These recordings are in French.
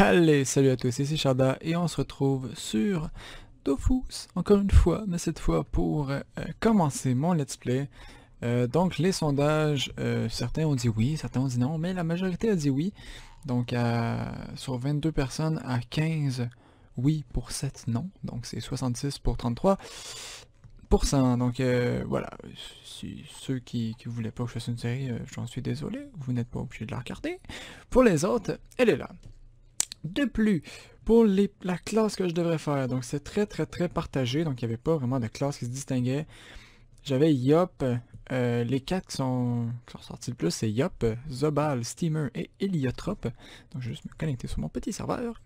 Allez, salut à tous, ici Sharda et on se retrouve sur Dofus, encore une fois, mais cette fois pour commencer mon let's play. Donc les sondages, certains ont dit oui, certains ont dit non, mais la majorité a dit oui. Donc sur 22 personnes, à 15 oui pour 7 non, donc c'est 66 pour 33%. Donc voilà, si ceux qui voulaient pas que je fasse une série, j'en suis désolé, vous n'êtes pas obligé de la regarder. Pour les autres, elle est là. De plus, pour la classe que je devrais faire, donc c'est très partagé, donc il n'y avait pas vraiment de classe qui se distinguait. J'avais Yop, les 4 qui sont sortis le plus, c'est Yop, Zobal, Steamer et Heliotrope. Donc je vais juste me connecter sur mon petit serveur.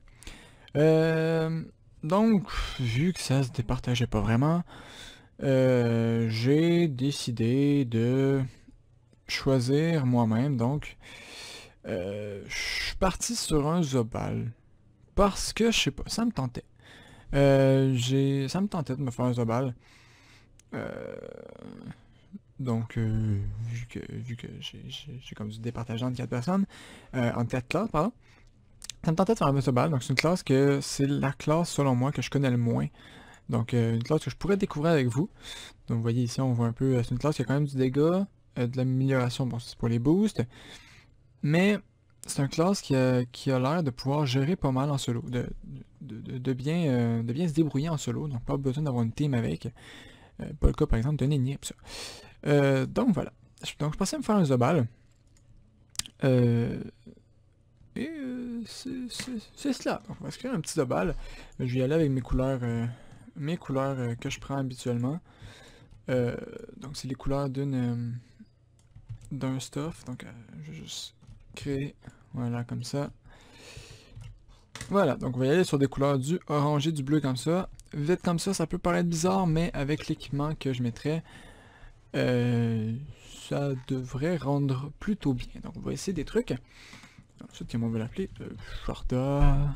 Donc, vu que ça se départageait pas vraiment, j'ai décidé de choisir moi-même, donc je suis parti sur un Zobal. Parce que, je sais pas, ça me tentait. Ça me tentait de me faire un Zobal. Donc, vu que j'ai comme du départagé entre 4 personnes, entre 4 classes, pardon, ça me tentait de faire un Zobal. Donc, c'est une classe que c'est la classe, selon moi, que je connais le moins. Donc, une classe que je pourrais découvrir avec vous. Donc, vous voyez ici, on voit un peu, c'est une classe qui a quand même du dégât, de l'amélioration, bon, c'est pour les boosts. Mais c'est un classe qui a l'air de pouvoir gérer pas mal en solo, de bien se débrouiller en solo, donc pas besoin d'avoir une team avec. Pas le cas par exemple de Nini, pis ça. Donc voilà. Donc je pensais me faire un Zobal. C'est cela. Donc on va se créer un petit Zobal. Je vais y aller avec mes couleurs que je prends habituellement. Donc c'est les couleurs d'un stuff. Donc je vais juste créer, voilà, comme ça. Voilà, donc on va y aller sur des couleurs du orangé, du bleu comme ça. Vite comme ça peut paraître bizarre, mais avec l'équipement que je mettrais, ça devrait rendre plutôt bien. Donc on va essayer des trucs. Ensuite, comment on va l'appeler? Sharda.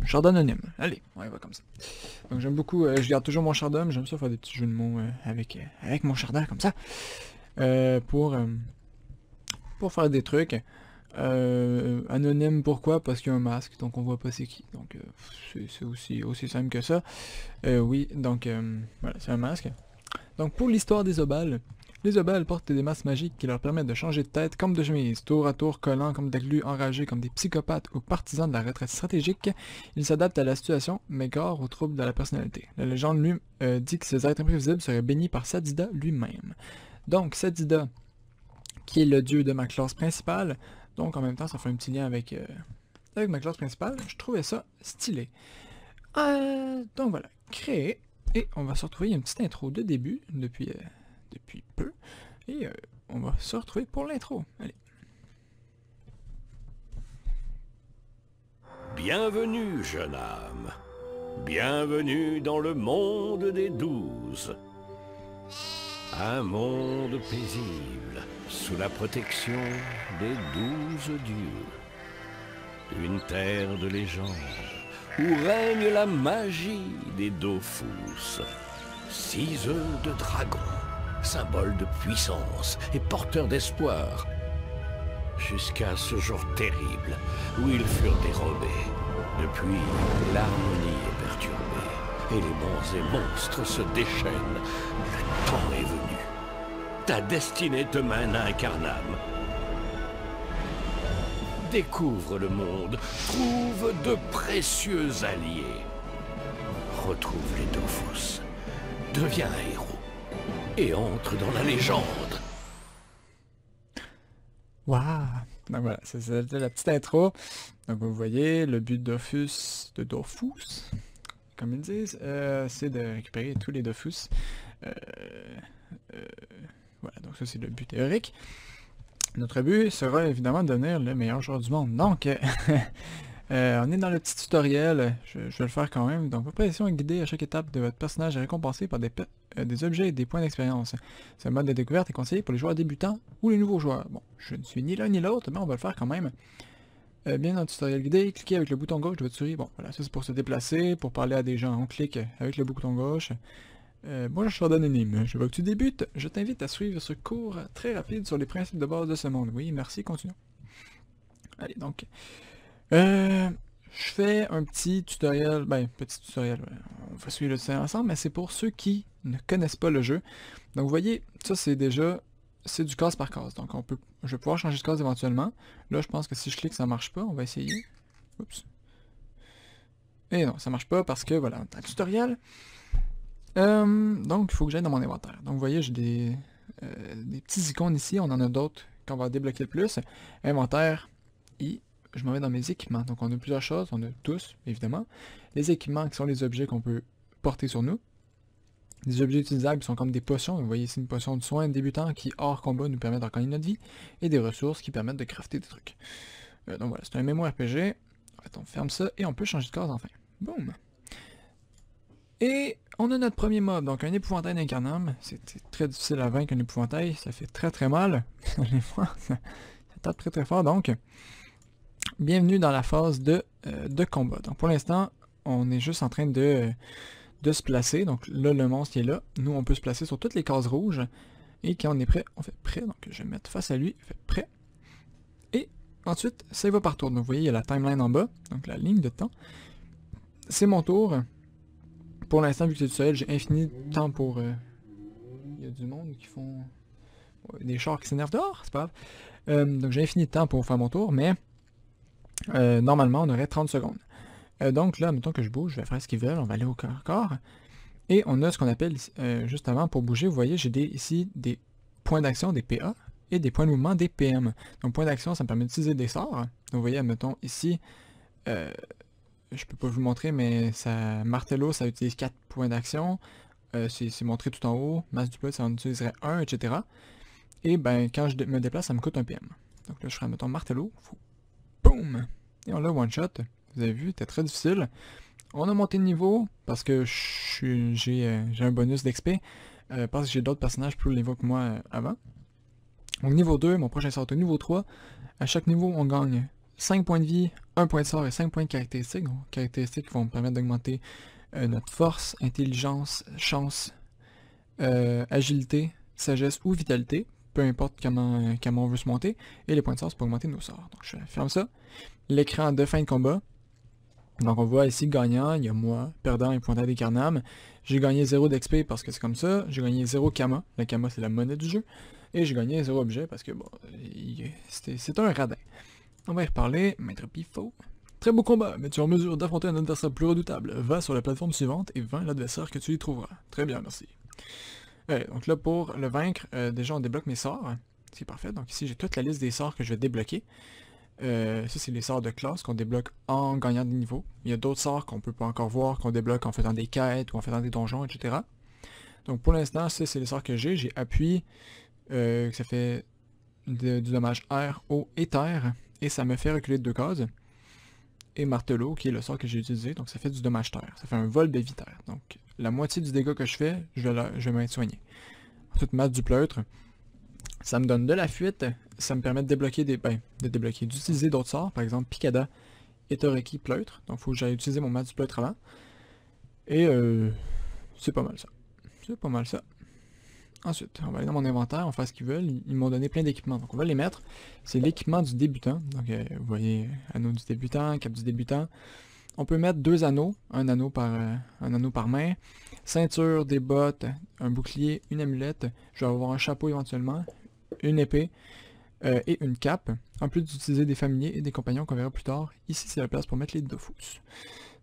Sharda anonyme. Allez, on y va comme ça. Donc j'aime beaucoup, je garde toujours mon Sharda, mais j'aime ça faire des petits jeux de mots avec mon Sharda comme ça. Pour faire des trucs. Anonyme, pourquoi? Parce qu'il y a un masque, donc on voit pas c'est qui. Donc c'est aussi simple que ça. Oui, donc voilà, c'est un masque. Donc pour l'histoire des Zobal, les Zobal portent des masques magiques qui leur permettent de changer de tête comme de chemise, tour à tour collants comme des glus enragés comme des psychopathes ou partisans de la retraite stratégique. Ils s'adaptent à la situation, mais gare aux troubles de la personnalité. La légende lui dit que ces êtres imprévisibles seraient bénis par Sadida lui-même. Donc Sadida, qui est le dieu de ma classe principale, donc en même temps ça fait un petit lien avec ma classe principale, je trouvais ça stylé. Donc voilà, créer, et on va se retrouver, il y a une petite intro de début, depuis peu, et on va se retrouver pour l'intro, allez. Bienvenue, jeune âme. Bienvenue dans le monde des 12. Un monde paisible, sous la protection des 12 dieux. Une terre de légende, où règne la magie des Dofus. 6 œufs de dragon, symbole de puissance et porteur d'espoir. Jusqu'à ce jour terrible, où ils furent dérobés. Depuis, l'harmonie est perturbée, et les bons et monstres se déchaînent. Le temps est venu. Ta destinée te mène à Incarnam. Découvre le monde, trouve de précieux alliés. Retrouve les Dofus, deviens un héros, et entre dans la légende. Waouh! Donc voilà, c'était la petite intro. Donc vous voyez, le but de Dofus, comme ils disent, c'est de récupérer tous les Dofus. Voilà, donc ça c'est le but théorique. Notre but sera évidemment de devenir le meilleur joueur du monde. Donc, on est dans le petit tutoriel, je vais le faire quand même. Donc, votre progression est guidée à chaque étape de votre personnage et récompensée par des objets et des points d'expérience. Ce mode de découverte est conseillé pour les joueurs débutants ou les nouveaux joueurs. Bon, je ne suis ni l'un ni l'autre, mais on va le faire quand même. Bien dans le tutoriel guidé, cliquez avec le bouton gauche de votre souris. Bon, voilà, ça c'est pour se déplacer, pour parler à des gens, on clique avec le bouton gauche. Bonjour Sheldon Anime, je vois que tu débutes. Je t'invite à suivre ce cours très rapide sur les principes de base de ce monde. Oui, merci, continuons. Allez, donc. Je fais un petit tutoriel, petit tutoriel, ouais, on va suivre le tutoriel ensemble, mais c'est pour ceux qui ne connaissent pas le jeu. Donc vous voyez, ça c'est déjà, c'est du case par case, donc je vais pouvoir changer de case éventuellement. Là je pense que si je clique ça marche pas, on va essayer. Oups. Et non, ça marche pas parce que voilà, dans le tutoriel. Donc il faut que j'aille dans mon inventaire. Donc vous voyez, j'ai des petits icônes ici, on en a d'autres qu'on va débloquer le plus. Inventaire, je m'en vais dans mes équipements. Donc on a plusieurs choses, on a tous, évidemment. Les équipements qui sont les objets qu'on peut porter sur nous. Les objets utilisables sont comme des potions. Donc, vous voyez ici une potion de soin débutant qui, hors combat, nous permet de regagner notre vie. Et des ressources qui permettent de crafter des trucs. Donc voilà, c'est un MMORPG. En fait, on ferme ça et on peut changer de case enfin. Boum! Et on a notre premier mob, donc un épouvantail d'incarnum. C'est très difficile à vaincre un épouvantail, ça fait très très mal. Allez voir, ça tape très très fort donc. Bienvenue dans la phase de combat. Donc pour l'instant, on est juste en train de se placer. Donc là, le monstre est là. Nous, on peut se placer sur toutes les cases rouges. Et quand on est prêt, on fait prêt. Donc je vais me mettre face à lui, fait prêt. Et ensuite, ça va par tour. Donc vous voyez, il y a la timeline en bas, donc la ligne de temps. C'est mon tour. Pour l'instant, vu que c'est du soleil, j'ai infini de temps pour... Il y a du monde qui font... des chars qui s'énervent dehors, c'est pas grave. Donc j'ai infini de temps pour faire mon tour, mais... normalement, on aurait 30 secondes. Donc là, mettons que je bouge, je vais faire ce qu'ils veulent, on va aller au corps à corps. Et on a ce qu'on appelle, juste avant, pour bouger, vous voyez, j'ai ici des points d'action, des PA, et des points de mouvement, des PM. Donc point d'action, ça me permet d'utiliser des sorts. Donc vous voyez, mettons ici, je peux pas vous le montrer, mais Martello, ça utilise 4 points d'action. C'est montré tout en haut. Masse du plot, ça en utiliserait 1, etc. Et ben, quand je me déplace, ça me coûte un PM. Donc là, je ferai, mettons, Martello. Boum! Et on l'a one-shot. Vous avez vu, c'était très difficile. On a monté de niveau parce que j'ai un bonus d'XP. Parce que j'ai d'autres personnages plus haut niveau que moi avant. Donc niveau 2, mon prochain sort est au niveau 3. À chaque niveau, on gagne 5 points de vie, 1 point de sort et 5 points de caractéristiques. Donc caractéristiques qui vont me permettre d'augmenter notre force, intelligence, chance, agilité, sagesse ou vitalité. Peu importe comment on veut se monter. Et les points de sort, c'est pour augmenter nos sorts. Donc je ferme ça. L'écran de fin de combat. Donc on voit ici gagnant, il y a moi, perdant et pointeur d'incarnum. J'ai gagné 0 d'XP parce que c'est comme ça. J'ai gagné 0 Kama. La Kama c'est la monnaie du jeu. Et j'ai gagné 0 objet parce que bon, c'est un radin. On va y reparler. Maître Pifo. Très beau combat, mais tu es en mesure d'affronter un adversaire plus redoutable. Va sur la plateforme suivante et vainc l'adversaire que tu y trouveras. Très bien, merci. Donc là pour le vaincre, déjà on débloque mes sorts. C'est parfait. Donc ici j'ai toute la liste des sorts que je vais débloquer. Ça c'est les sorts de classe qu'on débloque en gagnant des niveaux. Il y a d'autres sorts qu'on peut pas encore voir, qu'on débloque en faisant des quêtes ou en faisant des donjons, etc. Donc pour l'instant, ça c'est les sorts que j'ai. J'ai appui, que ça fait du dommage air, eau et terre. Et ça me fait reculer de 2 cases. Et martelot, qui est le sort que j'ai utilisé, donc ça fait du dommage terre. Ça fait un vol de vie terre. Donc la moitié du dégât que je fais, je vais m'être soigné. Ensuite, masse du pleutre. Ça me donne de la fuite, ça me permet de débloquer d'utiliser d'autres sorts, par exemple Picada et Toreki pleutre. Donc il faut que j'aille utiliser mon mat du pleutre avant. Et c'est pas mal ça. C'est pas mal ça. Ensuite, on va aller dans mon inventaire, on va faire ce qu'ils veulent. Ils m'ont donné plein d'équipements, donc on va les mettre. C'est l'équipement du débutant. Donc vous voyez, anneau du débutant, cap du débutant. On peut mettre 2 anneaux, un anneau par main. Ceinture, des bottes, un bouclier, une amulette. Je vais avoir un chapeau éventuellement. Une épée et une cape, en plus d'utiliser des familiers et des compagnons qu'on verra plus tard. Ici c'est la place pour mettre les dofus.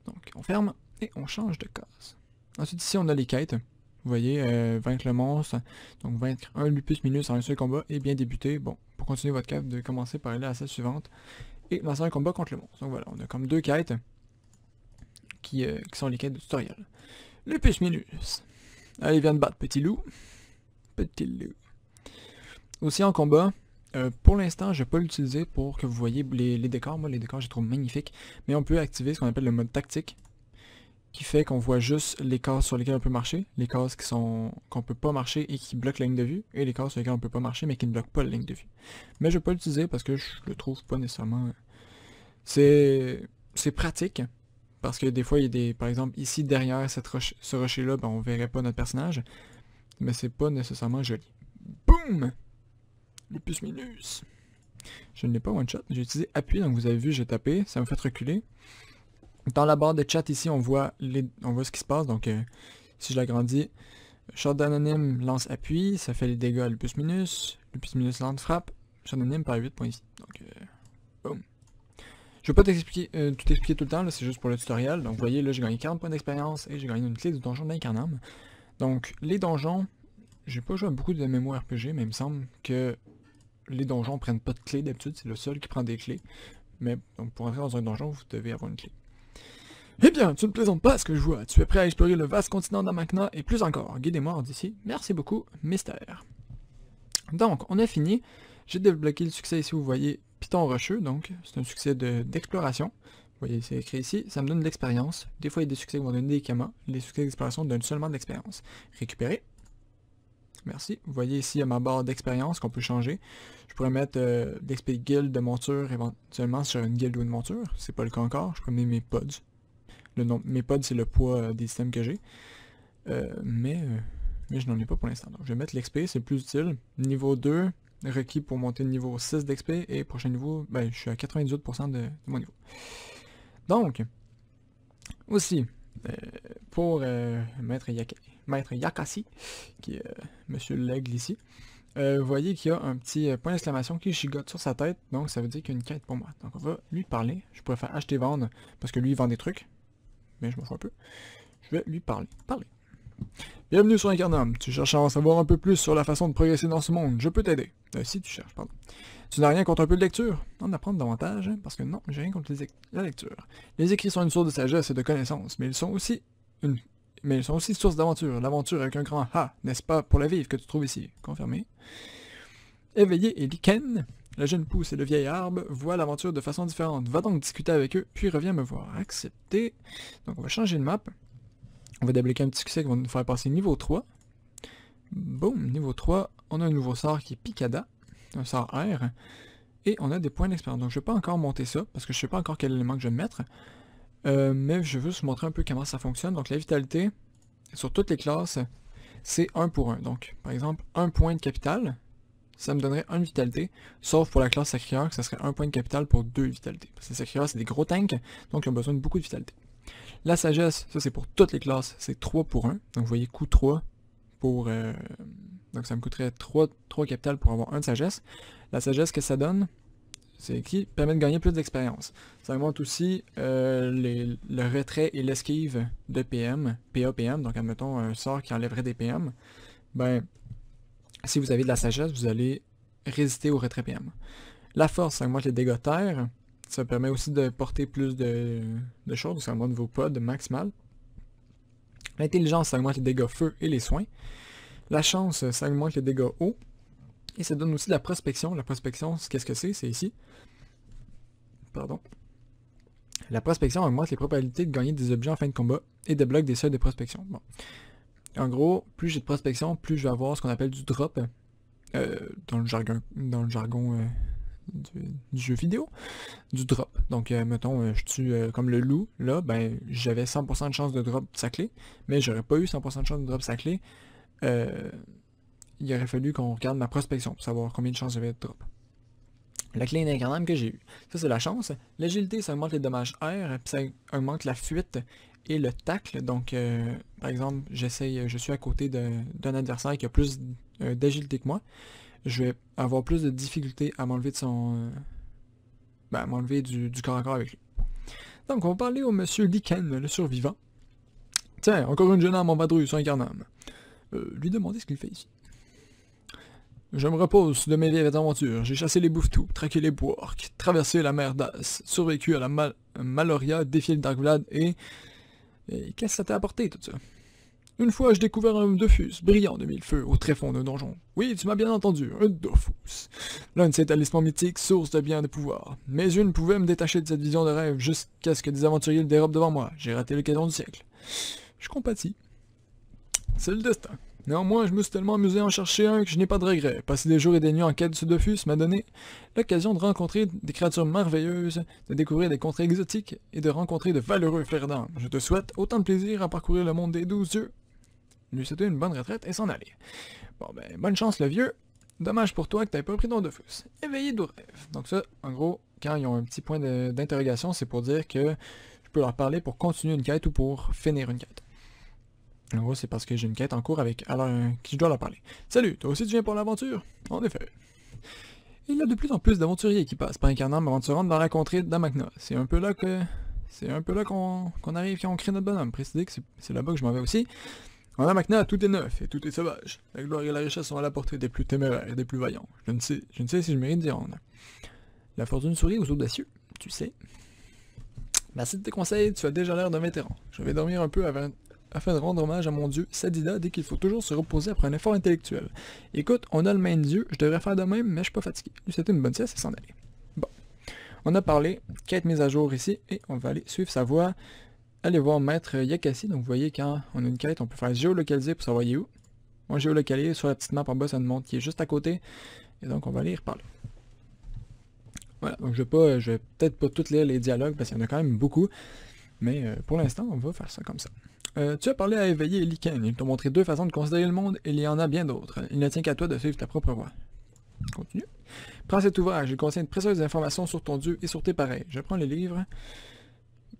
Donc on ferme et on change de case. Ensuite ici on a les quêtes. Vous voyez, vaincre le monstre, donc vaincre un lupus minus en un seul combat et bien débuter. Bon, pour continuer votre quête, de commencer par aller à la salle suivante et lancer un combat contre le monstre. Donc voilà, on a comme 2 quêtes qui sont les quêtes de tutoriel. Lupus minus. Allez, viens te battre, petit loup. Petit loup. Aussi en combat, pour l'instant je ne vais pas l'utiliser pour que vous voyez les décors. Moi les décors je les trouve magnifiques. Mais on peut activer ce qu'on appelle le mode tactique. Qui fait qu'on voit juste les cases sur lesquelles on peut marcher. Les cases qu'on peut pas marcher et qui bloquent la ligne de vue. Et les cases sur lesquelles on peut pas marcher mais qui ne bloquent pas la ligne de vue. Mais je ne vais pas l'utiliser parce que je le trouve pas nécessairement... C'est pratique. parce que des fois, il y a des... Par exemple, ici, derrière ce rocher-là, ben, on verrait pas notre personnage. Mais c'est pas nécessairement joli. Boum! Lupus minus. Je ne l'ai pas one-shot. J'ai utilisé appui, donc vous avez vu, j'ai tapé. Ça m'a fait reculer. Dans la barre de chat ici, on voit ce qui se passe. Donc, si je l'agrandis, shot anonyme lance appui. Ça fait les dégâts à Lupus minus. Lupus minus lance frappe. Shot anonyme par 8 points ici. Donc, boum. Je vais pas t'expliquer, tout expliquer tout le temps, c'est juste pour le tutoriel. Donc vous voyez, là j'ai gagné 40 points d'expérience et j'ai gagné une clé du donjon d'Incarnam. Donc les donjons, j'ai pas joué à beaucoup de MMORPG, mais il me semble que les donjons prennent pas de clé d'habitude, c'est le seul qui prend des clés. Mais donc pour entrer dans un donjon, vous devez avoir une clé. Eh bien, tu ne plaisantes pas à ce que je vois, tu es prêt à explorer le vaste continent d'Amakna et plus encore. Guidez-moi d'ici, merci beaucoup, mystère. Donc, on a fini. J'ai débloqué le succès ici, vous voyez, Python rocheux, donc c'est un succès d'exploration. Vous voyez, c'est écrit ici, ça me donne de l'expérience. Des fois, il y a des succès qui vont donner des kamas. Les succès d'exploration donnent seulement de l'expérience. Récupérer. Merci. Vous voyez ici, il y a ma barre d'expérience qu'on peut changer. Je pourrais mettre d'XP guild de monture éventuellement sur une guilde ou une monture. C'est pas le cas encore. Je pourrais mettre mes pods. Mes pods, c'est le poids des systèmes que j'ai. Mais je n'en ai pas pour l'instant. Donc, je vais mettre l'XP, c'est le plus utile. Niveau 2. Requis pour monter le niveau 6 d'XP et prochain niveau, ben je suis à 98% de mon niveau. Donc, aussi, pour Maître Yakasi, qui est Monsieur l'Aigle ici, vous voyez qu'il y a un petit point d'exclamation qui gigote sur sa tête, donc ça veut dire qu'il y a une quête pour moi. Donc on va lui parler, je pourrais faire acheter-vendre, parce que lui il vend des trucs, mais je m'en fous un peu. Je vais lui parler. Bienvenue sur Incarnam, tu cherches à en savoir un peu plus sur la façon de progresser dans ce monde, je peux t'aider. Si tu cherches, pardon. Tu n'as rien contre un peu de lecture? En apprendre davantage, parce que non, j'ai rien contre la lecture. Les écrits sont une source de sagesse et de connaissances, mais ils sont aussi source d'aventure. L'aventure avec un grand A, n'est-ce pas, pour la vivre que tu trouves ici? Confirmé. Éveillé et lichen, la jeune pousse et le vieil arbre voient l'aventure de façon différente. Va donc discuter avec eux, puis reviens me voir. Accepter. Donc on va changer de map. On va débloquer un petit succès qui va nous faire passer niveau 3. Boum, niveau 3, on a un nouveau sort qui est Picada, un sort R, et on a des points d'expérience. Donc je ne vais pas encore monter ça, parce que je ne sais pas encore quel élément que je vais mettre, mais je veux vous montrer un peu comment ça fonctionne. Donc la vitalité, sur toutes les classes, c'est 1 pour 1. Donc par exemple, 1 point de capital, ça me donnerait 1 vitalité, sauf pour la classe Sacrieur, que ça serait 1 point de capital pour 2 vitalités. Parce que les Sacrieurs, c'est des gros tanks, donc ils ont besoin de beaucoup de vitalité. La sagesse, ça c'est pour toutes les classes, c'est 3 pour 1. Donc vous voyez, coût 3 pour... donc ça me coûterait 3 capital pour avoir 1 de sagesse. La sagesse que ça donne, c'est qui permet de gagner plus d'expérience. Ça augmente aussi le retrait et l'esquive de PM, PA-PM, donc admettons un sort qui enlèverait des PM. Ben, si vous avez de la sagesse, vous allez résister au retrait PM. La force, ça augmente les dégâts terre. Ça permet aussi de porter plus de choses, ça augmente vos pods maximal. L'intelligence, ça augmente les dégâts feu et les soins. La chance, ça augmente les dégâts eau. Et ça donne aussi de la prospection. La prospection, qu'est-ce que c'est? C'est ici. Pardon. La prospection augmente les probabilités de gagner des objets en fin de combat et débloque des seuils de prospection. Bon. En gros, plus j'ai de prospection, plus je vais avoir ce qu'on appelle du drop. Dans le jargon du jeu vidéo, du drop. Donc, mettons, je tue comme le loup, là, ben, j'avais 100% de chance de drop sa clé, mais j'aurais pas eu 100% de chance de drop sa clé. Il aurait fallu qu'on regarde ma prospection pour savoir combien de chances j'avais de drop. La clé d'incarnam que j'ai eue. Ça, c'est la chance. L'agilité, ça augmente les dommages air, puis ça augmente la fuite et le tacle. Donc, par exemple, je suis à côté d'un adversaire qui a plus d'agilité que moi. Je vais avoir plus de difficulté à m'enlever de son... à m'enlever du corps à corps avec lui. Donc, on va parler au monsieur Lichen, le survivant. Tiens, encore une jeune âme en vadrouille sur Incarnam. Lui demander ce qu'il fait ici. Je me repose de mes vieilles aventures. J'ai chassé les bouffetous, traqué les bourques, traversé la mer d'As, survécu à la Maloria, défié le Dark-Vlad et qu'est-ce que ça t'a apporté tout ça? Une fois, j'ai découvert un Dofus, brillant de mille feux, au tréfonds d'un donjon. Oui, tu m'as bien entendu, un Dofus. L'un de ces talismans mythiques, source de bien et de pouvoir. Mes yeux ne pouvaient me détacher de cette vision de rêve jusqu'à ce que des aventuriers le dérobent devant moi. J'ai raté l'occasion du siècle. Je compatis. C'est le destin. Néanmoins, je me suis tellement amusé à en chercher un que je n'ai pas de regrets. Passer des jours et des nuits en quête de ce Dofus m'a donné l'occasion de rencontrer des créatures merveilleuses, de découvrir des contrées exotiques et de rencontrer de valeureux frères d'armes. Je te souhaite autant de plaisir à parcourir le monde des 12 dieux. Lui souhaiter une bonne retraite et s'en aller. Bon ben, bonne chance le vieux. Dommage pour toi que t'aies pas pris ton Dofus. Éveillé de rêve. Donc ça, en gros, quand ils ont un petit point d'interrogation, c'est pour dire que je peux leur parler pour continuer une quête ou pour finir une quête. En gros, c'est parce que j'ai une quête en cours avec qui je dois leur parler. Salut, toi aussi tu viens pour l'aventure? En effet. Il y a de plus en plus d'aventuriers qui passent par Incarnam avant de se rendre dans la contrée d'Amacna. C'est un peu là qu'on arrive quand on crée notre bonhomme. Précisez que c'est là-bas que je m'en vais aussi. En Amacna, tout est neuf et tout est sauvage. La gloire et la richesse sont à la portée des plus téméraires et des plus vaillants. Je ne sais si je mérite d'y rendre. La fortune sourit aux audacieux, tu sais. Merci de tes conseils, tu as déjà l'air d'un vétéran. Je vais dormir un peu afin de rendre hommage à mon dieu Sadida dès qu'il faut toujours se reposer après un effort intellectuel. Écoute, on a le même dieu, je devrais faire de même, mais je suis pas fatigué. Lui c'était une bonne sieste et s'en aller. Bon. On a parlé, quête mise à jour ici, et on va aller suivre sa voie. Allez voir Maître Yakassi, donc vous voyez quand on a une quête, on peut faire géolocaliser pour savoir il est où. Moi géolocaliser sur la petite map en bas, ça nous montre qu'il est juste à côté, et donc on va aller y reparler. Voilà, donc je vais peut-être pas toutes lire les dialogues, parce qu'il y en a quand même beaucoup, mais pour l'instant, on va faire ça comme ça. Tu as parlé à Éveillé et Lycaine. Ils t'ont montré 2 façons de considérer le monde, et il y en a bien d'autres. Il ne tient qu'à toi de suivre ta propre voie. Continue. Prends cet ouvrage, il contient de précieuses informations sur ton dieu et sur tes pareils. Je prends les livres.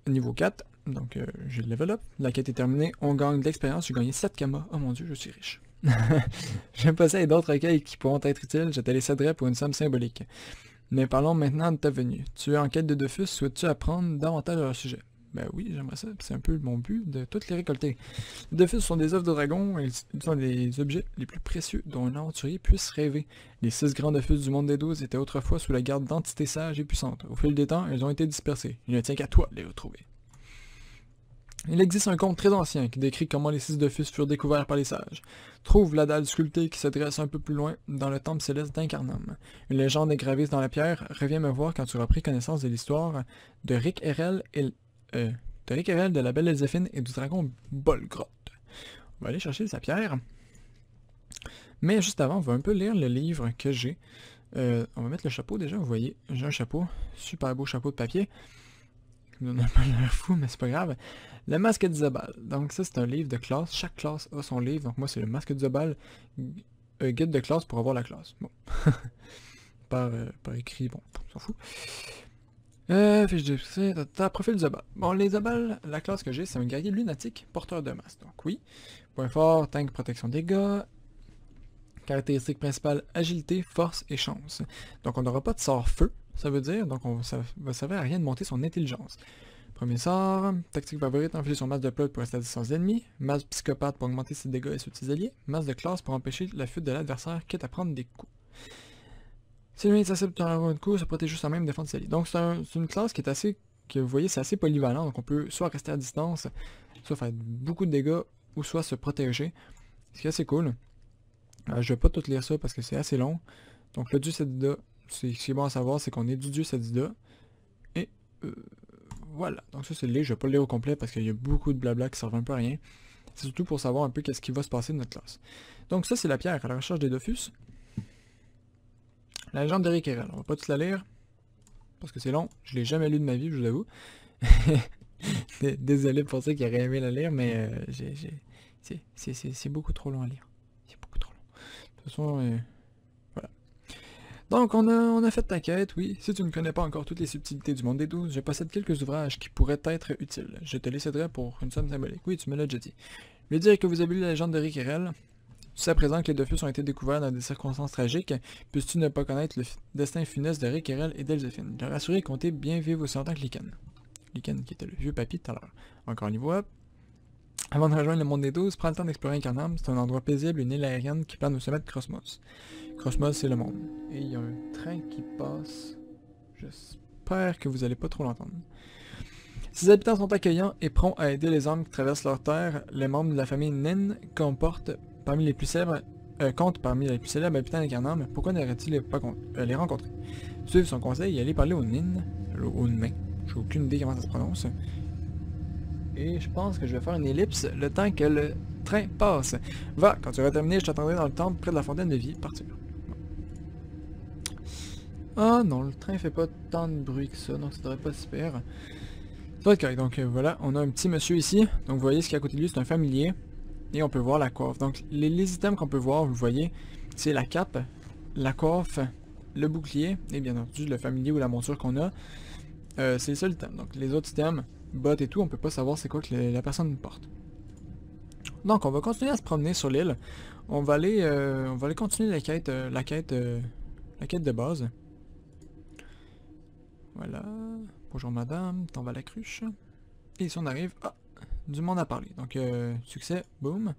Niveau 4, donc j'ai le level up. La quête est terminée, on gagne de l'expérience, j'ai gagné 7 kamas. Oh mon dieu, je suis riche. Je possède d'autres recueils qui pourront être utiles, je te les céderai pour une somme symbolique. Mais parlons maintenant de ta venue. Tu es en quête de Dofus, souhaites-tu apprendre davantage à leur sujet? Ben oui, j'aimerais ça, c'est un peu mon but de toutes les récolter. Les Dofus sont des œufs de dragon, et ils sont les objets les plus précieux dont un aventurier puisse rêver. Les 6 grands Dofus du monde des 12 étaient autrefois sous la garde d'entités sages et puissantes. Au fil des temps, elles ont été dispersées. Il ne tient qu'à toi de les retrouver. Il existe un conte très ancien qui décrit comment les 6 Dofus furent découverts par les sages. Trouve la dalle sculptée qui se dresse un peu plus loin dans le temple céleste d'Incarnam. Une légende est gravée dans la pierre. Reviens me voir quand tu auras pris connaissance de l'histoire de Rick Erel de la belle Elzéphine et du dragon Bolgroth. On va aller chercher sa pierre. Mais juste avant, on va un peu lire le livre que j'ai. On va mettre le chapeau déjà, vous voyez. J'ai un chapeau, super beau chapeau de papier. Ça me donne un peu l'air fou, mais c'est pas grave. Le masque d'Isabelle. Donc ça, c'est un livre de classe. Chaque classe a son livre. Donc moi, c'est le masque d'Isabelle. Guide de classe pour avoir la classe. Bon. par écrit, bon, on s'en fout. Fiche de profil d'Isabelle. Bon, les Isabelle, la classe que j'ai, c'est un guerrier lunatique porteur de masque. Donc oui. Point fort, tank, protection dégâts. Caractéristique principale, agilité, force et chance. Donc on n'aura pas de sort feu, ça veut dire, donc ça va servir à rien de monter son intelligence. Premier sort, tactique favorite, enfiler son masque de plot pour rester à distance d'ennemis, masque psychopathe pour augmenter ses dégâts et ceux de ses alliés, masque de classe pour empêcher la fuite de l'adversaire, quitte à prendre des coups. Si l'ennemi est sensible à un coup, ça protège juste même défendre ses alliés. Donc c'est une classe qui est assez, que vous voyez, c'est assez polyvalent, donc on peut soit rester à distance, soit faire beaucoup de dégâts, ou soit se protéger, ce qui est assez cool. Je vais pas tout lire ça parce que c'est assez long. Donc le dieu Sadida, ce qui est bon à savoir, c'est qu'on est du dieu Sadida. Et voilà. Donc ça c'est le livre, je vais pas le lire au complet parce qu'il y a beaucoup de blabla qui servent un peu à rien. C'est surtout pour savoir un peu qu'est-ce qui va se passer de notre classe. Donc ça c'est la pierre à la recherche des Dofus. La légende d'Eric Erel. On va pas tout la lire parce que c'est long. Je l'ai jamais lu de ma vie, je vous avoue. Désolé pour ceux qui auraient aimé la lire, mais c'est beaucoup trop long à lire. C'est beaucoup trop long. De toute façon, voilà. Donc on a fait ta quête, oui. Si tu ne connais pas encore toutes les subtilités du monde des 12, je possède quelques ouvrages qui pourraient être utiles. Je te les céderai pour une somme symbolique. Oui, tu me l'as déjà dit. Je vais dire que vous avez lu la légende de Rick Erel. Tu sais à présent que les Dofus ont été découverts dans des circonstances tragiques. Puisses-tu ne pas connaître le destin funeste de Rick Erel et d'Elzéphine? Je leur assurer qu'on comptait bien vivre aussi longtemps que Lycaine. Lycaine qui était le vieux papy tout à l'heure. Encore niveau up. Avant de rejoindre le monde des 12, prends le temps d'explorer Incarnam. C'est un endroit paisible, une île aérienne qui plane au sommet de Cosmos. Cosmos, c'est le monde. Et il y a un train qui passe. J'espère que vous allez pas trop l'entendre. Ses habitants sont accueillants et prompts à aider les hommes qui traversent leur terre. Les membres de la famille Nin comptent parmi les plus célèbres habitants d'Incarnam. Pourquoi n'aurait-il pas les rencontrer? Suivre son conseil et aller parler aux Nin, aux nains. J'ai aucune idée comment ça se prononce. Et je pense que je vais faire une ellipse le temps que le train passe. Va, quand tu auras terminé, je t'attendrai dans le temple près de la fontaine de vie. Partir. Ah non, le train fait pas tant de bruit que ça, donc ça devrait pas se pire. Ça va être correct. Donc voilà, on a un petit monsieur ici. Donc vous voyez ce qu'il y a à côté de lui, c'est un familier. Et on peut voir la coiffe. Donc les items qu'on peut voir, vous voyez, c'est la cape, la coiffe, le bouclier, et bien entendu le familier ou la monture qu'on a. C'est les seuls items. Donc les autres items, bottes et tout, on peut pas savoir c'est quoi que la personne porte. Donc on va continuer à se promener sur l'île. On va aller continuer la quête de base. Voilà. Bonjour madame, t'en vas à la cruche. Et ici on arrive. Ah, du monde à parler. Donc succès, boum.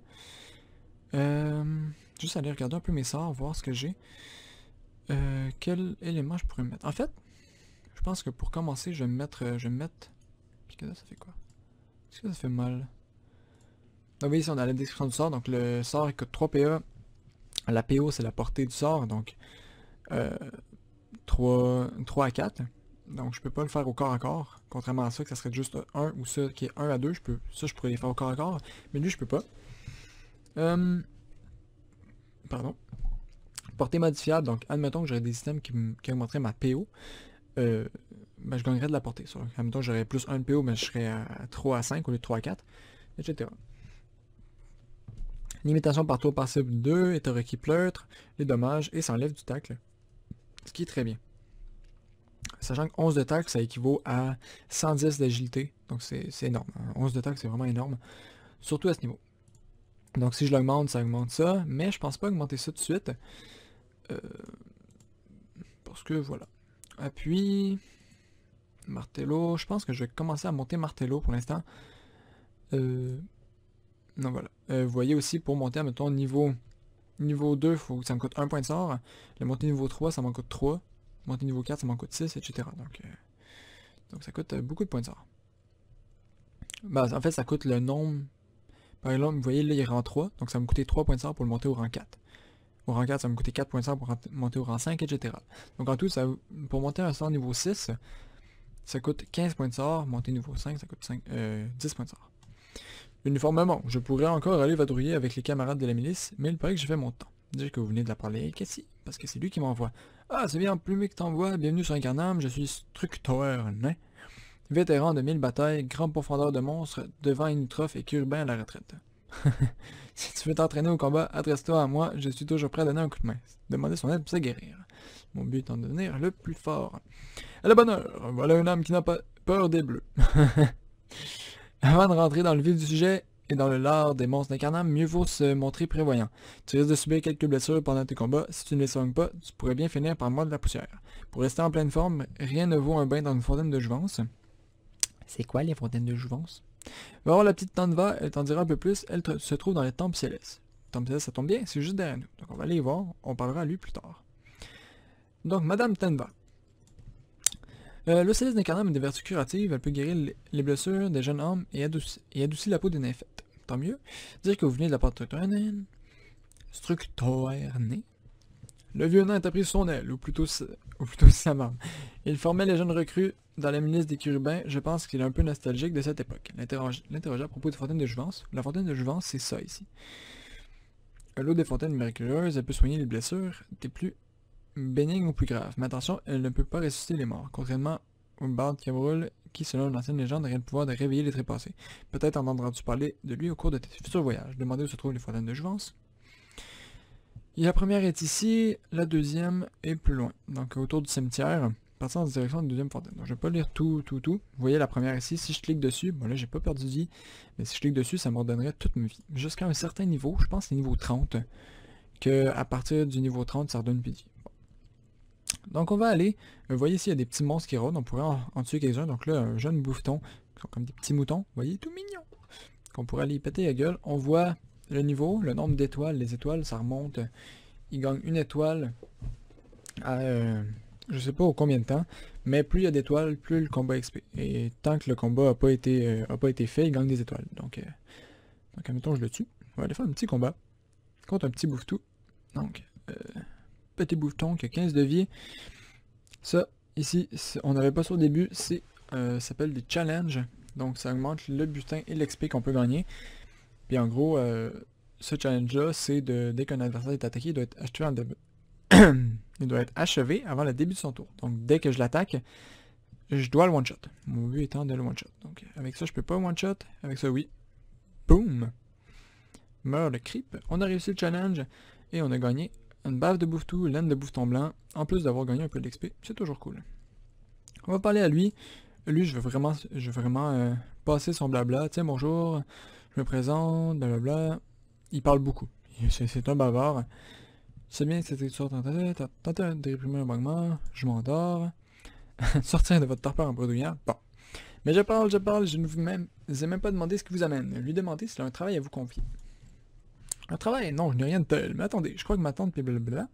Juste aller regarder un peu mes sorts, voir ce que j'ai. Quel élément je pourrais mettre. En fait, je pense que pour commencer, je vais me mettre. Puis que là, ça fait quoi? Est-ce que ça fait mal? Donc oui, ici on a la description du sort. Donc le sort il coûte 3 PA. La PO c'est la portée du sort. Donc 3 à 4. Donc je peux pas le faire au corps à corps. Contrairement à ça, que ça serait juste 1 ou ça qui est 1 à 2. Ça je pourrais les faire au corps à corps. Mais lui je peux pas. Pardon. Portée modifiable. Donc admettons que j'aurais des systèmes qui augmenteraient ma PO. Ben, je gagnerais de la portée. Admettons que j'aurais plus 1 de PO, mais je serais à 3 à 5 au lieu de 3 à 4. Etc. Limitation par tour passible 2, état requis pleutre, les dommages, et ça enlève du tacle. Ce qui est très bien. Sachant que 11 de tacle, ça équivaut à 110 d'agilité. Donc c'est énorme. 11 de tacle, c'est vraiment énorme. Surtout à ce niveau. Donc si je l'augmente, ça augmente ça. Mais je pense pas augmenter ça tout de suite. Parce que voilà. Appui. Martello. Je pense que je vais commencer à monter Martello pour l'instant. Non, voilà. Vous voyez aussi, pour monter, mettons, niveau 2, faut que ça me coûte 1 point de sort. Le monter niveau 3, ça m'en coûte 3. Monter niveau 4, ça m'en coûte 6, etc. Donc ça coûte beaucoup de points de sort. Bah, en fait, ça coûte le nombre. Par exemple, vous voyez, là, il est rang 3. Donc ça va me coûter 3 points de sort pour le monter au rang 4. Au rang 4, ça va me coûter 4 points de sort pour monter au rang 5, etc. Donc en tout, pour monter un sort niveau 6, ça coûte 15 points de sort. Monter niveau 5, ça coûte 10 points de sort. Uniformément, je pourrais encore aller vadrouiller avec les camarades de la milice, mais il paraît que j'ai fait mon temps. Dire que vous venez de la parler à Cassie, parce que c'est lui qui m'envoie. Ah, c'est bien Plumé qui t'envoie, bienvenue sur Incarnam, je suis Structeur Nain. Vétéran de 1000 batailles, grand pourfendeur de monstres, devant Inutroph et Curbain à la retraite. Si tu veux t'entraîner au combat, adresse-toi à moi, je suis toujours prêt à donner un coup de main. Demander son aide pour se guérir. Mon but étant de devenir le plus fort. À la bonne heure, voilà un homme qui n'a pas peur des bleus. Avant de rentrer dans le vif du sujet et dans le lard des monstres d'Incarnam, mieux vaut se montrer prévoyant. Tu risques de subir quelques blessures pendant tes combats, si tu ne les soignes pas, tu pourrais bien finir par mordre de la poussière. Pour rester en pleine forme, rien ne vaut un bain dans une fontaine de jouvence. C'est quoi les fontaines de jouvence? Va voir la petite Tanva, elle t'en dira un peu plus, elle se trouve dans les temples célestes. Les temples célestes, ça tombe bien, c'est juste derrière nous. Donc on va aller y voir, on parlera à lui plus tard. Donc Madame Tanva. Le céleste d'Incarnam a des vertus curatives, elle peut guérir les blessures des jeunes hommes et adoucir la peau des nymphètes. Tant mieux. Dire que vous venez de la part de Structoerne. Le vieux nain a pris son aile, ou plutôt sa main. Il formait les jeunes recrues dans la milice des Chérubins, je pense qu'il est un peu nostalgique de cette époque. L'interroger à propos de fontaine de jouvence. La fontaine de jouvence, c'est ça ici. L'eau des fontaines miraculeuses, elle peut soigner les blessures, des plus bénigne ou plus grave. Mais attention, elle ne peut pas ressusciter les morts, contrairement au barde Cameroul, qui selon l'ancienne légende aurait le pouvoir de réveiller les trépassés. Peut-être en entendras-tu parler de lui au cours de tes futurs voyages. Demandez où se trouvent les fontaines de jouvence. Et la première est ici, la deuxième est plus loin. Donc autour du cimetière, partant en direction de la deuxième fontaine. Donc je vais pas lire tout. Vous voyez la première ici, si je clique dessus, bon là j'ai pas perdu de vie, mais si je clique dessus, ça me redonnerait toute ma vie. Jusqu'à un certain niveau, je pense que c'est niveau 30, que à partir du niveau 30, ça redonne plus de vie. Donc on va aller, vous voyez ici il y a des petits monstres qui rôdent, on pourrait en tuer quelques-uns, donc là un jeune bouffeton, qui sont comme des petits moutons, vous voyez, tout mignon, qu'on pourrait aller péter la gueule. On voit le niveau, le nombre d'étoiles, les étoiles ça remonte, il gagne une étoile à je sais pas au combien de temps, mais plus il y a d'étoiles, plus le combat XP, et tant que le combat n'a pas été fait, il gagne des étoiles, donc admettons je le tue, on va aller faire un petit combat, contre un petit bouffetou, donc petit bouffeton qui a 15 de vie. Ça, ici, on n'avait pas ça au début, ça s'appelle des challenges. Donc ça augmente le butin et l'XP qu'on peut gagner. Puis en gros, ce challenge-là, c'est dès qu'un adversaire est attaqué, il doit être achevé, il doit être achevé avant le début de son tour. Donc dès que je l'attaque, je dois le one-shot. Mon but étant de le one-shot. Donc avec ça, je peux pas one-shot. Avec ça, oui. Boom! Meurt le creep. On a réussi le challenge et on a gagné une baffe de bouffe-tout, laine de bouffe-ton blanc, en plus d'avoir gagné un peu d'XP. C'est toujours cool. On va parler à lui. Lui, je veux vraiment passer son blabla. Tiens, bonjour, je me présente, blablabla. Il parle beaucoup. C'est un bavard. C'est bien que c'était sur tenter de réprimer un bagement. Je m'endors. Sortir de votre torpeur en bredouillant. Bon. Mais je parle, je ne vous ai même pas demandé ce qui vous amène. Lui demander s'il a un travail à vous confier. Un travail? Non, je n'ai rien de tel. Mais attendez, je crois que ma tante, blablabla.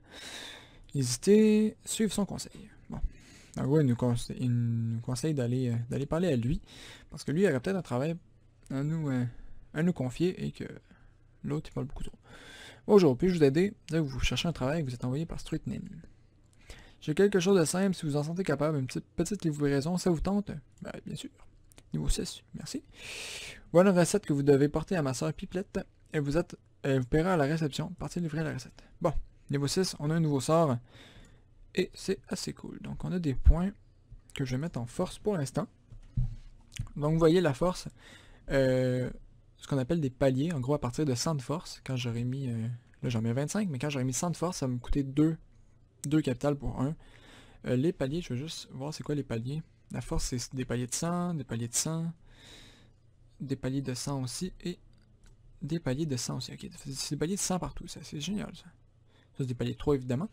Hésitez, suivre son conseil. Bon. En gros, il nous conseille d'aller parler à lui. Parce que lui, il aurait peut-être un travail à nous confier et que l'autre, il parle beaucoup trop. Bonjour, puis-je vous aider? Vous cherchez un travail et que vous êtes envoyé par Strychnine. J'ai quelque chose de simple, si vous en sentez capable, une petite livraison, ça vous tente? Ben, bien sûr. Niveau 6, merci. Voilà une recette que vous devez porter à ma soeur Pipelette. Elle vous paiera à la réception. Partez livrer la recette. Bon, niveau 6, on a un nouveau sort. Et c'est assez cool. Donc on a des points que je vais mettre en force pour l'instant. Donc vous voyez la force, ce qu'on appelle des paliers, en gros à partir de 100 de force, quand j'aurais mis, là j'en mets 25, mais quand j'aurais mis 100 de force, ça va me coûter 2 capitales pour 1. Les paliers, je vais juste voir c'est quoi les paliers. La force c'est des paliers de 100, des paliers de 100, des paliers de 100 aussi, et des paliers de 100 aussi. Ok, c'est des paliers de 100 partout, c'est génial ça. Ça c'est des paliers de 3 évidemment.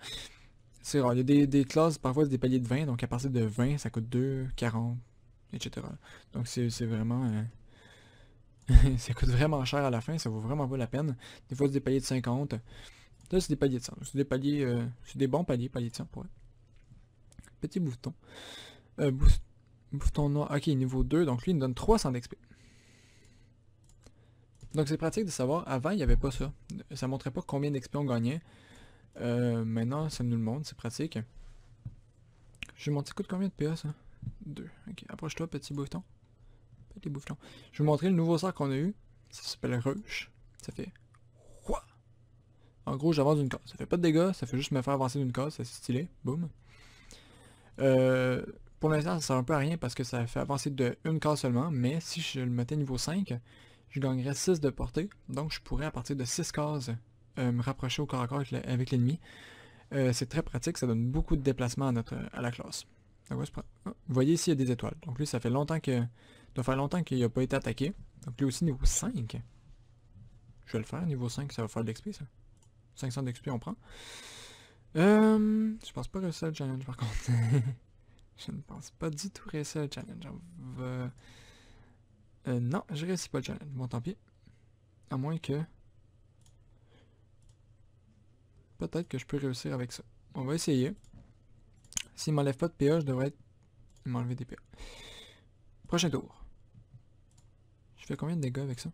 C'est rare, il y a des classes, parfois c'est des paliers de 20, donc à partir de 20, ça coûte 2, 40, etc. Donc c'est vraiment... ça coûte vraiment cher à la fin, ça vaut vraiment pas la peine. Des fois c'est des paliers de 50. Là c'est des paliers de 100. C'est des paliers, c'est des bons paliers de 100 pour eux. Petit bouton. Bouton noir. Ok, niveau 2, donc lui il me donne 300 d'XP. Donc c'est pratique de savoir, avant il n'y avait pas ça. Ça montrait pas combien d'XP on gagnait. Maintenant ça nous le montre, c'est pratique. Je vais montrer coûte combien de PA ça? 2. Ok, approche-toi petit bouton. Petit bouffon. Je vais vous montrer le nouveau sort qu'on a eu. Ça s'appelle Rush. Ça fait... Quoi? En gros j'avance d'une case. Ça fait pas de dégâts, ça fait juste me faire avancer d'une case, c'est stylé. Boum. Pour l'instant ça sert un peu à rien parce que ça fait avancer de une case seulement, mais si je le mettais niveau 5, je gagnerais 6 de portée. Donc je pourrais à partir de 6 cases me rapprocher au corps à corps avec l'ennemi. C'est très pratique, ça donne beaucoup de déplacement à la classe. Donc, vous voyez ici il y a des étoiles. Donc lui ça fait longtemps que... doit faire longtemps qu'il n'a pas été attaqué. Donc lui aussi niveau 5. Je vais le faire, niveau 5, ça va faire de l'XP ça. 500 d'XP on prend. Je pense pas réussir le challenge par contre. Je ne pense pas du tout réussir le challenge. Non, je réussis pas le challenge. Bon tant pis. À moins que... Peut-être que je peux réussir avec ça. On va essayer. S'il m'enlève pas de PA, je devrais m'enlever des PA. Prochain tour. Je fais combien de dégâts avec ça?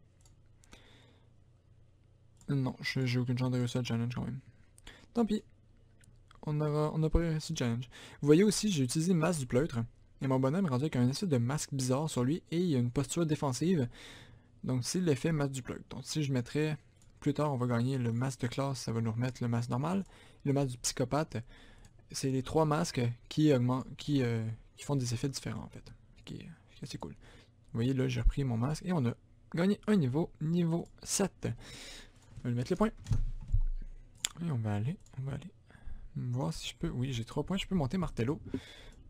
Non, j'ai aucune chance de réussir le challenge quand même. Tant pis. On n'a pas réussi le challenge. Vous voyez aussi, j'ai utilisé le masque du pleutre. Et mon bonhomme est rendu avec un espèce de masque bizarre sur lui. Et il y a une posture défensive. Donc c'est l'effet masque du pleutre. Donc si je mettrais... Plus tard, on va gagner le masque de classe. Ça va nous remettre le masque normal. Le masque du psychopathe. C'est les 3 masques qui font des effets différents en fait. Qui est assez cool. Vous voyez là, j'ai repris mon masque. Et on a gagné un niveau 7. On va lui mettre les points. Et on va aller voir si je peux... Oui, j'ai 3 points, je peux monter Martello.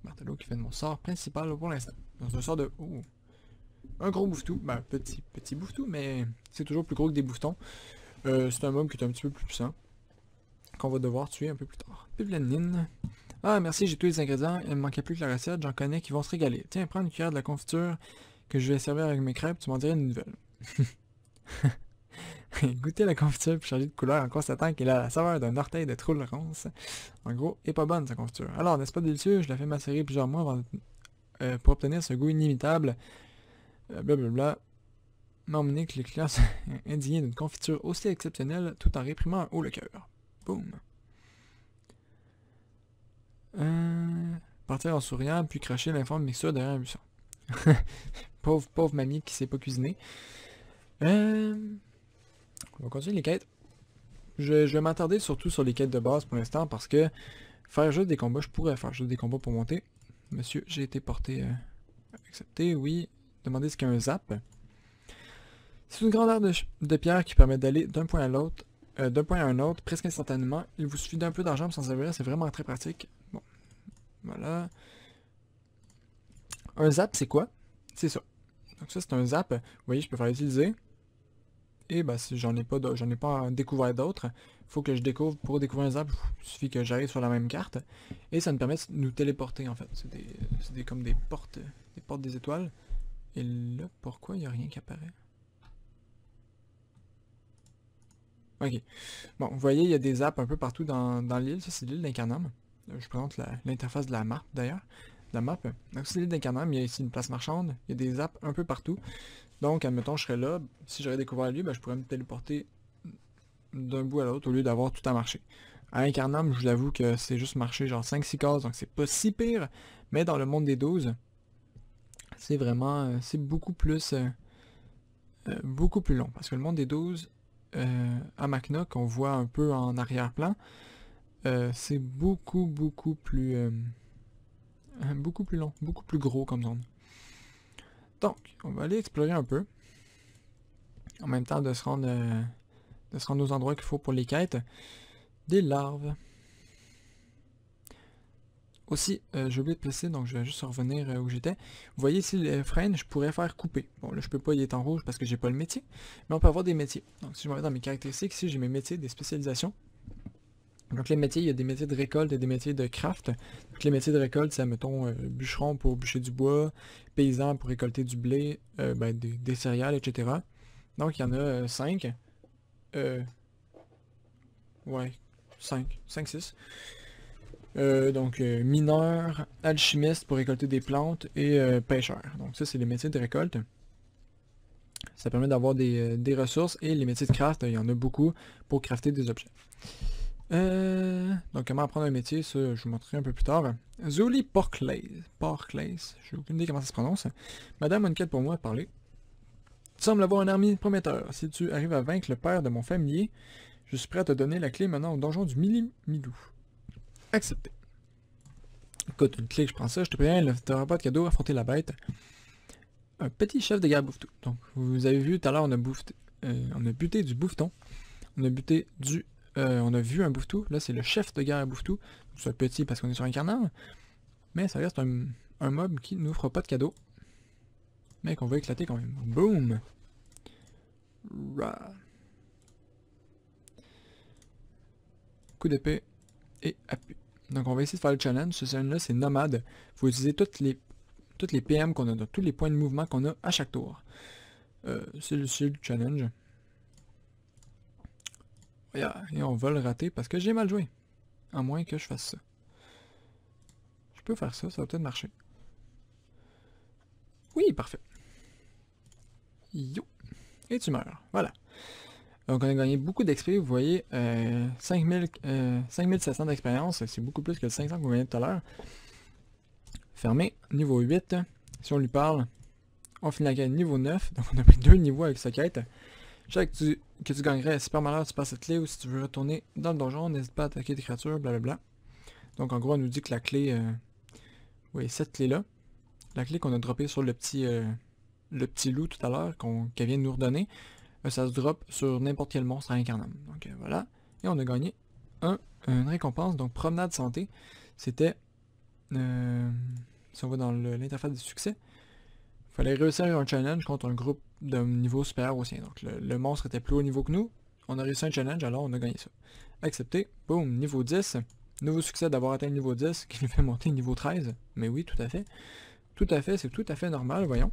Martello qui fait de mon sort principal pour l'instant. Donc c'est un sort de... Oh, un gros bouffetou. Ben, petit bouffetou, mais c'est toujours plus gros que des bouffetons. C'est un mob qui est un petit peu plus puissant. Qu'on va devoir tuer un peu plus tard. Pivlenine. Ah, merci, j'ai tous les ingrédients. Il ne me manquait plus que la recette. J'en connais qui vont se régaler. Tiens, prends une cuillère de la confiture que je vais servir avec mes crêpes. Tu m'en dirais une nouvelle. Goûtez la confiture puis changer de couleur en constatant qu'elle a la saveur d'un orteil de Trollrance. En gros, est pas bonne sa confiture. Alors, n'est-ce pas délicieux? Je la fais macérer plusieurs mois avant pour obtenir ce goût inimitable. Blablabla. M'emmener que les clients sont indignés d'une confiture aussi exceptionnelle tout en réprimant haut le cœur. Boum. Partir en souriant puis cracher l'informe mixture derrière un buisson. pauvre mamie qui sait pas cuisiner. On va continuer les quêtes. Je vais m'attarder surtout sur les quêtes de base pour l'instant parce que faire juste des combats, je pourrais faire juste des combats pour monter. Monsieur, j'ai été porté... accepté, oui. Demandez ce qu'est un zap. C'est une grande aire de pierre qui permet d'aller d'un point à l'autre, d'un point à un autre, presque instantanément. Il vous suffit d'un peu d'argent pour s'en servir, c'est vraiment très pratique. Bon, voilà. Un zap, c'est quoi? C'est ça. Donc ça, c'est un zap. Vous voyez, je peux faire utiliser. Et bah si j'en ai pas découvert d'autres, il faut que je découvre. Pour découvrir un zap, il suffit que j'arrive sur la même carte. Et ça nous permet de nous téléporter en fait. C'est comme des portes des étoiles. Et là, pourquoi il n'y a rien qui apparaît? Ok. Bon, vous voyez, il y a des zaps un peu partout dans l'île. Ça, c'est l'île d'Incarnam. Je présente l'interface de la map d'ailleurs. La map. Donc c'est l'île d'Incarnam, il y a ici une place marchande. Il y a des zaps un peu partout. Donc, admettons, je serais là. Si j'aurais découvert lui, ben, je pourrais me téléporter d'un bout à l'autre au lieu d'avoir tout à marcher. À Incarnam, je vous avoue que c'est juste marcher genre 5-6 cases, donc c'est pas si pire. Mais dans le monde des 12, c'est vraiment... c'est beaucoup plus long. Parce que le monde des 12, à Macna, qu'on voit un peu en arrière-plan, c'est beaucoup plus long, beaucoup plus gros comme zone. Donc, on va aller explorer un peu. En même temps de se rendre aux endroits qu'il faut pour les quêtes. Des larves. Aussi, j'ai oublié de placer, donc je vais juste revenir où j'étais. Vous voyez ici le frein, je pourrais faire couper. Bon, là je peux pas, il est en rouge parce que j'ai pas le métier. Mais on peut avoir des métiers. Donc si je me mets dans mes caractéristiques, ici j'ai mes métiers, des spécialisations. Donc les métiers, il y a des métiers de récolte et des métiers de craft. Donc les métiers de récolte, c'est, mettons, bûcheron pour bûcher du bois, paysan pour récolter du blé, des céréales, etc. Donc il y en a 5. Ouais, 5, 6. Donc mineur, alchimiste pour récolter des plantes et pêcheur. Donc ça c'est les métiers de récolte. Ça permet d'avoir des ressources et les métiers de craft, il y en a beaucoup pour crafter des objets. Donc comment apprendre un métier, ça je vous montrerai un peu plus tard. Zuli Porklace, j'ai aucune idée comment ça se prononce. Madame a une quête pour moi à parler. Tu sembles avoir un ami prometteur. Si tu arrives à vaincre le père de mon familier, je suis prêt à te donner la clé maintenant au donjon du Milou. Accepté. Écoute, une clé, je prends ça, je te préviens, tu n'auras pas de cadeau, affronter la bête. Un petit chef de guerre bouffe-tout. Donc, vous avez vu tout à l'heure, on a buté du bouffeton. On a vu un bouffe-tout. Là, c'est le chef de guerre bouffe-tout. C'est petit parce qu'on est sur un carnal. Mais ça reste un mob qui nous fera pas de cadeau. Mais qu'on va éclater quand même. Boom! Rah. Coup d'épée et appui. Donc on va essayer de faire le challenge. Ce challenge-là, c'est nomade. Il faut utiliser toutes les PM qu'on a, donc tous les points de mouvement qu'on a à chaque tour. C'est le challenge. Et on va le rater parce que j'ai mal joué. À moins que je fasse ça. Je peux faire ça, ça va peut-être marcher. Oui, parfait. Yo. Et tu meurs. Voilà. Donc on a gagné beaucoup d'XP, vous voyez, 5700 d'expérience, c'est beaucoup plus que le 500 qu'on gagnait tout à l'heure. Fermé, niveau 8, si on lui parle, on finit la quête niveau 9, donc on a pris 2 niveaux avec sa quête. Chaque que tu gagnerais, super malheur, tu passes cette clé, ou si tu veux retourner dans le donjon, n'hésite pas à attaquer des créatures, blablabla. Donc en gros, on nous dit que la clé, oui, cette clé-là, la clé qu'on a droppée sur le petit loup tout à l'heure, qu'elle vient de nous redonner, ça se drop sur n'importe quel monstre à Incarnam. Donc voilà. Et on a gagné une récompense. Donc promenade santé. C'était... si on va dans l'interface de succès, il fallait réussir un challenge contre un groupe de niveau supérieur au sien. Donc le monstre était plus haut niveau que nous. On a réussi un challenge, alors on a gagné ça. Accepté. Boum, niveau 10. Nouveau succès d'avoir atteint le niveau 10 qui nous fait monter niveau 13. Mais oui, tout à fait. Tout à fait, c'est tout à fait normal, voyons.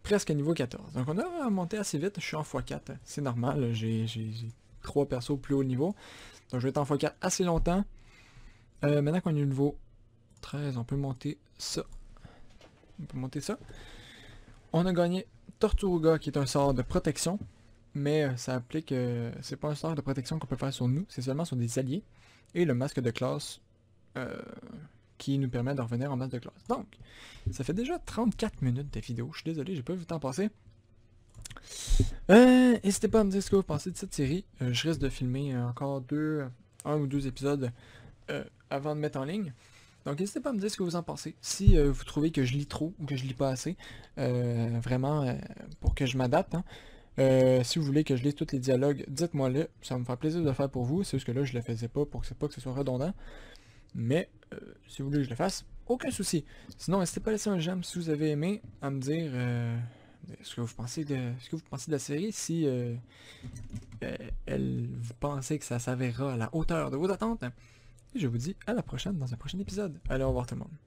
Presque à niveau 14. Donc on a monté assez vite, je suis en x4, c'est normal, j'ai 3 persos plus haut niveau. Donc je vais être en x4 assez longtemps. Maintenant qu'on est au niveau 13, on peut monter ça. On a gagné Tortuga qui est un sort de protection. Mais ça applique, c'est pas un sort de protection qu'on peut faire sur nous, c'est seulement sur des alliés. Et le masque de classe qui nous permet de revenir en masque de classe. Donc, ça fait déjà 34 minutes de vidéo. Je suis désolé, j'ai pas vu le temps passer. N'hésitez pas à me dire ce que vous pensez de cette série. Je risque de filmer encore un ou deux épisodes avant de mettre en ligne. Donc n'hésitez pas à me dire ce que vous en pensez. Si vous trouvez que je lis trop ou que je lis pas assez, vraiment pour que je m'adapte. Hein. Si vous voulez que je lise tous les dialogues, dites-moi-le. Ça va me faire plaisir de le faire pour vous. C'est juste que là, je le faisais pas pour que ce soit redondant. Mais si vous voulez que je le fasse, aucun souci. Sinon, n'hésitez pas à laisser un j'aime si vous avez aimé, à me dire ce que vous pensez de la série, si vous pensez que ça s'avérera à la hauteur de vos attentes. Et je vous dis à la prochaine dans un prochain épisode. Allez, au revoir tout le monde.